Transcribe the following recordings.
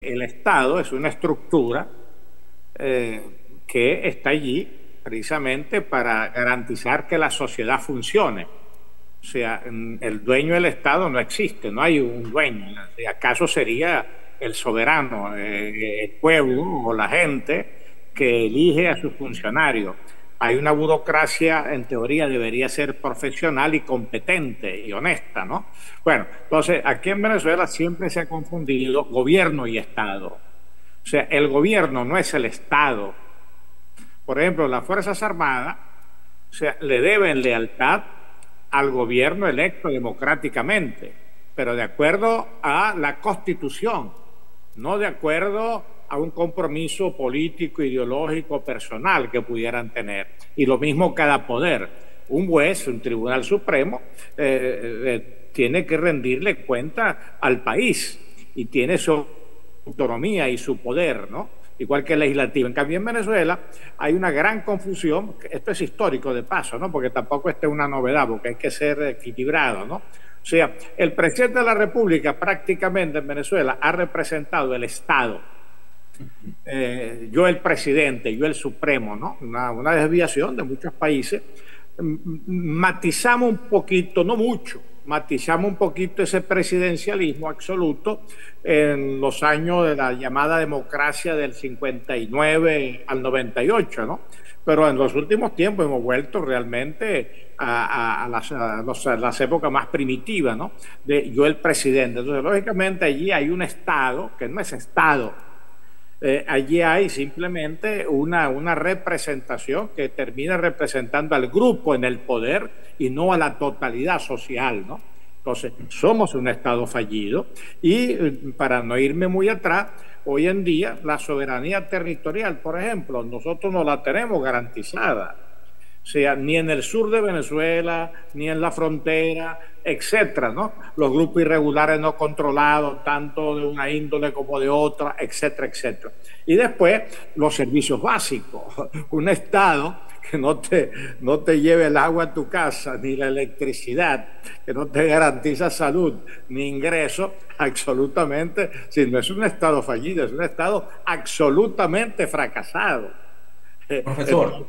El Estado es una estructura que está allí precisamente para garantizar que la sociedad funcione. O sea, el dueño del Estado no existe, no hay un dueño. ¿Acaso sería el soberano, el pueblo o la gente que elige a sus funcionarios? Hay una burocracia, en teoría debería ser profesional y competente y honesta, ¿no? Bueno, entonces aquí en Venezuela siempre se ha confundido gobierno y Estado. O sea, el gobierno no es el Estado. Por ejemplo, las Fuerzas Armadas, o sea, le deben lealtad al gobierno electo democráticamente, pero de acuerdo a la Constitución, no de acuerdo a un compromiso político, ideológico, personal que pudieran tener. Y lo mismo cada poder. Un juez, un tribunal supremo, tiene que rendirle cuenta al país y tiene su autonomía y su poder, ¿no? Igual que el legislativo. En cambio, en Venezuela hay una gran confusión. Esto es histórico de paso, ¿no? Porque tampoco esta es una novedad, porque hay que ser equilibrado, ¿no? O sea, el presidente de la República prácticamente en Venezuela ha representado el Estado. Yo el presidente, yo el supremo, ¿no? Una desviación de muchos países. Matizamos un poquito, no mucho, matizamos un poquito ese presidencialismo absoluto en los años de la llamada democracia del 59 al 98, ¿no? Pero en los últimos tiempos hemos vuelto realmente a las épocas más primitivas, ¿no? De yo el presidente. Entonces, lógicamente, allí hay un Estado que no es Estado. Allí hay simplemente una representación que termina representando al grupo en el poder y no a la totalidad social, ¿no? Entonces, somos un Estado fallido y para no irme muy atrás, hoy en día la soberanía territorial, por ejemplo, nosotros no la tenemos garantizada. O sea, ni en el sur de Venezuela, ni en la frontera, etcétera, ¿no? Los grupos irregulares no controlados, tanto de una índole como de otra, etcétera, etcétera. Y después, los servicios básicos. Un Estado que no te lleve el agua a tu casa, ni la electricidad, que no te garantiza salud, ni ingresos, absolutamente, si no es un Estado fallido, es un Estado absolutamente fracasado. Profesor,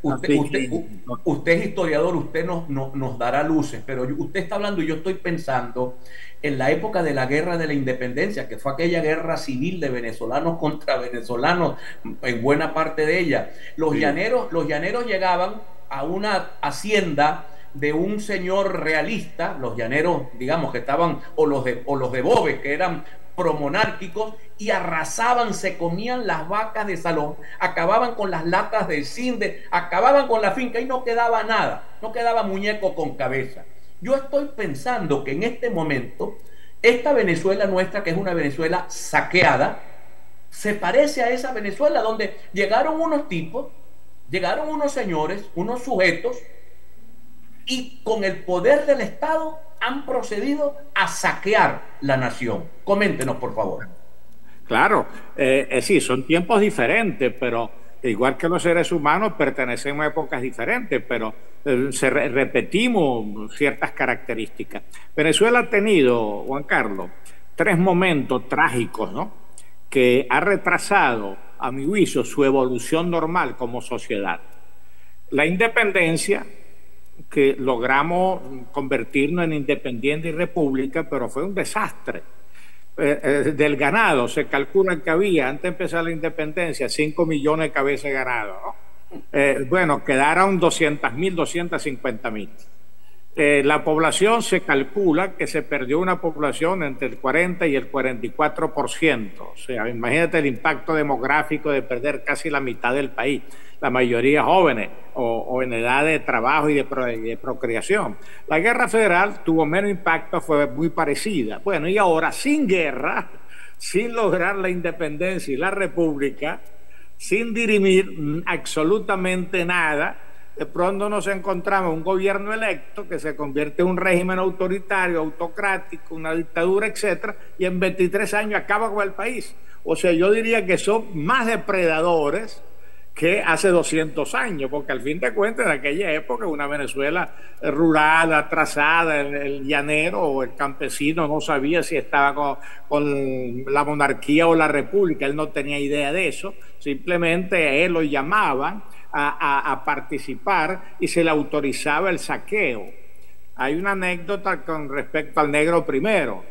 usted, Así usted, que, usted es historiador, usted nos dará luces, pero usted está hablando y yo estoy pensando en la época de la Guerra de la Independencia, que fue aquella guerra civil de venezolanos contra venezolanos, en buena parte de ella. sí. Los llaneros llegaban a una hacienda de un señor realista, los llaneros, digamos, que estaban, o los de Boves, que eran promonárquicos, y arrasaban, se comían las vacas de salón, acababan con las latas de cinde, acababan con la finca y no quedaba nada, no quedaba muñeco con cabeza. Yo estoy pensando que en este momento, esta Venezuela nuestra, que es una Venezuela saqueada, se parece a esa Venezuela donde llegaron unos tipos, llegaron unos señores, unos sujetos, y con el poder del Estado han procedido a saquear la nación. Coméntenos, por favor. Claro, sí, son tiempos diferentes, pero igual que los seres humanos pertenecemos a épocas diferentes, pero repetimos ciertas características. Venezuela ha tenido, Juan Carlos, tres momentos trágicos, ¿no? Que ha retrasado, a mi juicio, su evolución normal como sociedad. La independencia, que logramos convertirnos en independiente y república, pero fue un desastre. Del ganado, se calcula que había, antes de empezar la independencia, 5 millones de cabezas de ganado, ¿no? Bueno, quedaron 200.000, 250.000. La población se calcula que se perdió una población entre el 40 y el 44%. O sea, imagínate el impacto demográfico de perder casi la mitad del país, la mayoría jóvenes o en edad de trabajo y de procreación. La guerra federal tuvo menos impacto, fue muy parecida. Bueno, y ahora sin guerra, sin lograr la independencia y la república, sin dirimir absolutamente nada, de pronto nos encontramos un gobierno electo que se convierte en un régimen autoritario, autocrático, una dictadura, etcétera, y en 23 años acaba con el país. O sea, yo diría que son más depredadores que hace 200 años, porque al fin de cuentas en aquella época una Venezuela rural, atrasada, el llanero o el campesino no sabía si estaba con la monarquía o la república, él no tenía idea de eso, simplemente a él lo llamaban a participar y se le autorizaba el saqueo. Hay una anécdota con respecto al negro primero,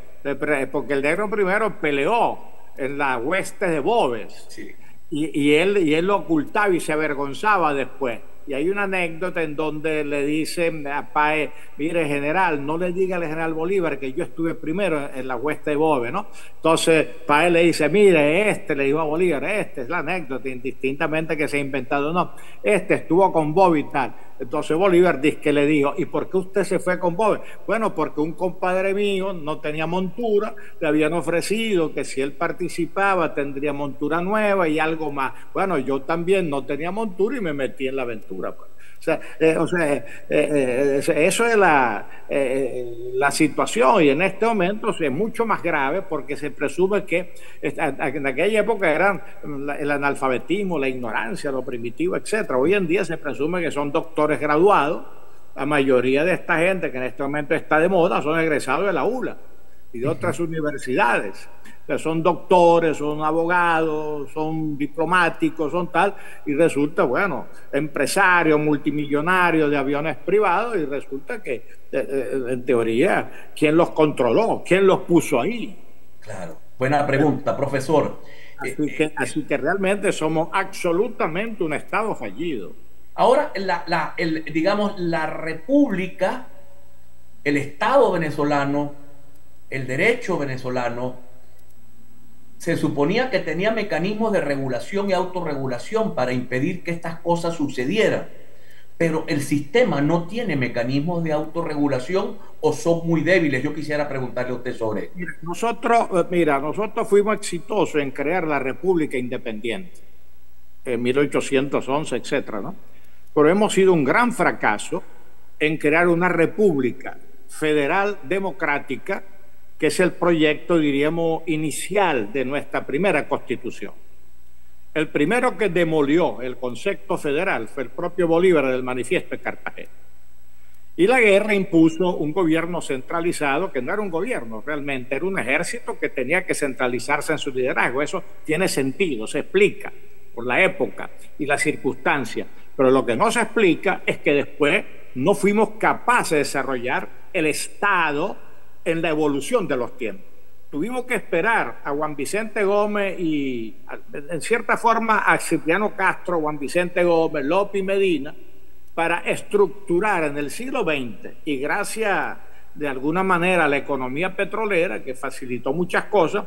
porque el negro primero peleó en las huestes de Boves. Sí. Y él lo ocultaba y se avergonzaba después. Y hay una anécdota en donde le dicen a Páez, mire general, no le diga al general Bolívar que yo estuve primero en la hueste de Boves, ¿no? Entonces Páez le dice, mire, le dijo a Bolívar, es la anécdota, indistintamente que se ha inventado o no, estuvo con Boves y tal. Entonces Bolívar dice que le dijo, ¿y por qué usted se fue con Boves? Bueno, porque un compadre mío no tenía montura, le habían ofrecido que si él participaba tendría montura nueva y algo más. Bueno, yo también no tenía montura y me metí en la aventura. Pues. Eso es la situación, y en este momento es mucho más grave porque se presume que en aquella época eran el analfabetismo, la ignorancia, lo primitivo, etcétera. Hoy en día se presume que son doctores graduados. La mayoría de esta gente que en este momento está de moda son egresados de la ULA y de otras universidades. Que son doctores, son abogados, son diplomáticos, son tal, y resulta, bueno, empresarios, multimillonarios de aviones privados, y resulta que, en teoría, ¿quién los controló? ¿Quién los puso ahí? Claro, buena pregunta, profesor. Así que realmente somos absolutamente un Estado fallido. Ahora, digamos, la República, el Estado venezolano, el derecho venezolano, se suponía que tenía mecanismos de regulación y autorregulación para impedir que estas cosas sucedieran, pero el sistema no tiene mecanismos de autorregulación o son muy débiles. Yo quisiera preguntarle a usted sobre esto. Nosotros fuimos exitosos en crear la República Independiente en 1811, etcétera, ¿no? Pero hemos sido un gran fracaso en crear una república federal democrática, que es el proyecto, diríamos, inicial de nuestra primera Constitución. El primero que demolió el concepto federal fue el propio Bolívar del Manifiesto de Cartagena. Y la guerra impuso un gobierno centralizado, que no era un gobierno realmente, era un ejército que tenía que centralizarse en su liderazgo. Eso tiene sentido, se explica por la época y las circunstancias. Pero lo que no se explica es que después no fuimos capaces de desarrollar el Estado en la evolución de los tiempos. Tuvimos que esperar a Juan Vicente Gómez y, en cierta forma, a Cipriano Castro, Juan Vicente Gómez, López y Medina, para estructurar en el siglo XX, y gracias de alguna manera a la economía petrolera, que facilitó muchas cosas,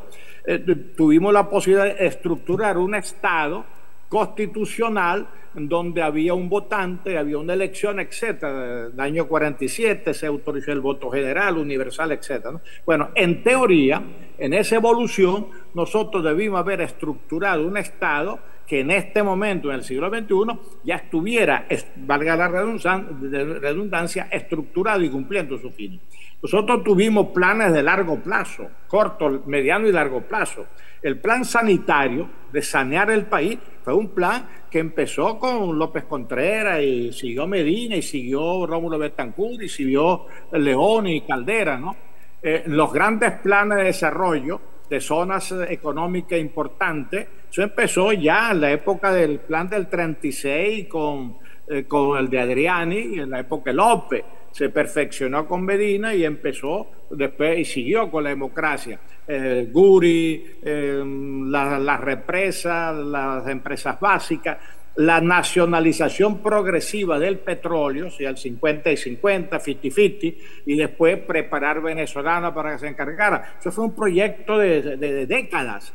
tuvimos la posibilidad de estructurar un Estado constitucional donde había un votante, había una elección, etcétera. En el año 47 se autorizó el voto general, universal, etcétera, ¿no? Bueno, en teoría, en esa evolución, nosotros debimos haber estructurado un Estado que en este momento, en el siglo XXI, ya estuviera, valga la redundancia, estructurado y cumpliendo su fin. Nosotros tuvimos planes de largo plazo, corto, mediano y largo plazo. El plan sanitario de sanear el país fue un plan que empezó con López Contreras y siguió Medina y siguió Rómulo Betancourt y siguió León y Caldera, ¿no? Los grandes planes de desarrollo de zonas económicas importantes, eso empezó ya en la época del plan del 36 con el de Adriani y en la época de López. Se perfeccionó con Medina y empezó después y siguió con la democracia. Guri, las represas, las empresas básicas, la nacionalización progresiva del petróleo, o sea, el 50 y 50, 50-50, y después preparar venezolanos para que se encargara. Eso fue un proyecto de décadas,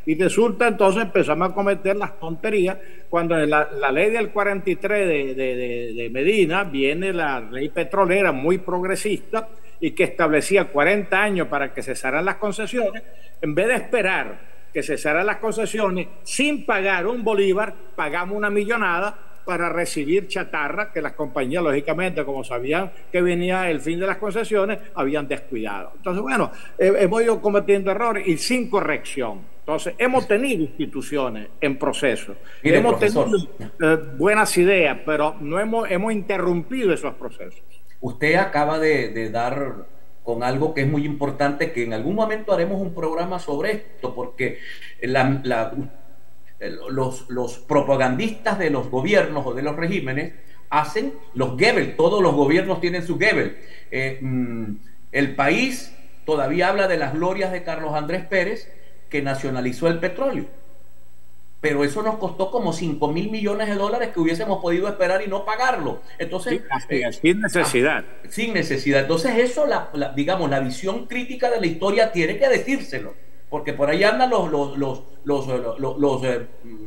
Y resulta entonces empezamos a cometer las tonterías cuando en la ley del 43 de Medina viene la ley petrolera muy progresista y que establecía 40 años para que cesaran las concesiones. En vez de esperar que cesaran las concesiones sin pagar un bolívar, pagamos una millonada para recibir chatarra que las compañías, lógicamente, como sabían que venía el fin de las concesiones, habían descuidado. Entonces, bueno, hemos ido cometiendo errores y sin corrección. Entonces, hemos tenido instituciones en proceso, Mire, hemos profesor, tenido buenas ideas, pero no hemos interrumpido esos procesos. usted acaba de dar con algo que es muy importante, que en algún momento haremos un programa sobre esto, porque los propagandistas de los gobiernos o de los regímenes hacen los Goebbels, todos los gobiernos tienen su Goebbels. El país todavía habla de las glorias de Carlos Andrés Pérez, que nacionalizó el petróleo, pero eso nos costó como 5.000 millones de dólares que hubiésemos podido esperar y no pagarlo. Entonces, sin necesidad. Sin necesidad. Entonces eso, digamos, la visión crítica de la historia tiene que decírselo, porque por ahí andan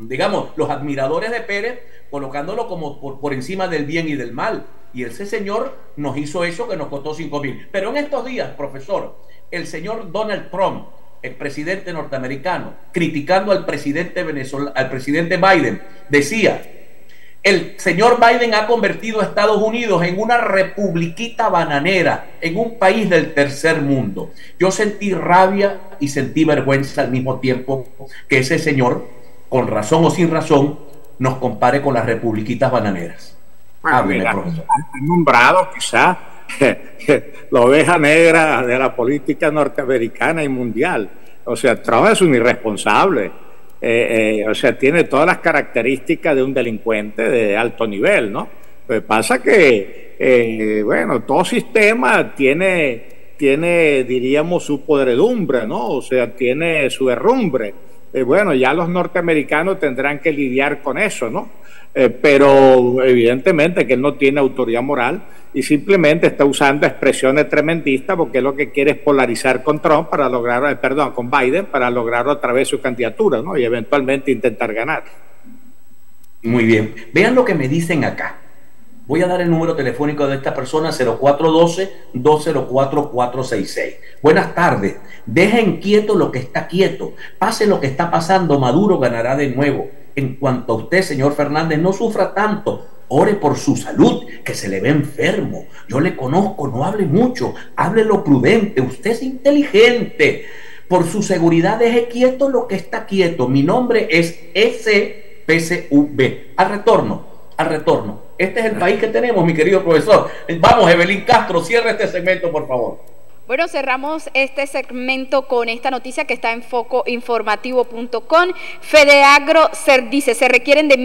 digamos, los admiradores de Pérez colocándolo como por encima del bien y del mal. Y ese señor nos hizo eso que nos costó 5.000. Pero en estos días, profesor, el señor Donald Trump, el presidente norteamericano, criticando al presidente al presidente Biden, decía: el señor Biden ha convertido a Estados Unidos en una republiquita bananera, en un país del tercer mundo. Yo sentí rabia y sentí vergüenza al mismo tiempo que ese señor, con razón o sin razón, nos compare con las republiquitas bananeras. Bueno, mira, han nombrado quizá la oveja negra de la política norteamericana y mundial. O sea, Trump es un irresponsable. O sea, tiene todas las características de un delincuente de alto nivel, ¿no? Pues pasa que, bueno, todo sistema tiene, diríamos, su podredumbre, ¿no? O sea, tiene su herrumbre. Bueno, ya los norteamericanos tendrán que lidiar con eso, ¿no? Pero evidentemente que él no tiene autoridad moral y simplemente está usando expresiones tremendistas porque lo que quiere es polarizar con Trump para lograr, perdón, con Biden para lograr otra vez su candidatura, ¿no? Y eventualmente intentar ganar. Muy bien. Vean lo que me dicen acá. Voy a dar el número telefónico de esta persona, 0412-204-466. Buenas tardes. Dejen quieto lo que está quieto. Pase lo que está pasando, Maduro ganará de nuevo. En cuanto a usted, señor Fernández, no sufra tanto. Ore por su salud, que se le ve enfermo. Yo le conozco, no hable mucho, hable lo prudente. Usted es inteligente. Por su seguridad, deje quieto lo que está quieto. Mi nombre es SPCV. Al retorno. Este es el país que tenemos, mi querido profesor. Vamos, Evelyn Castro, cierra este segmento, por favor. Bueno, cerramos este segmento con esta noticia que está en focoinformativo.com. Fedeagro dice, se requieren de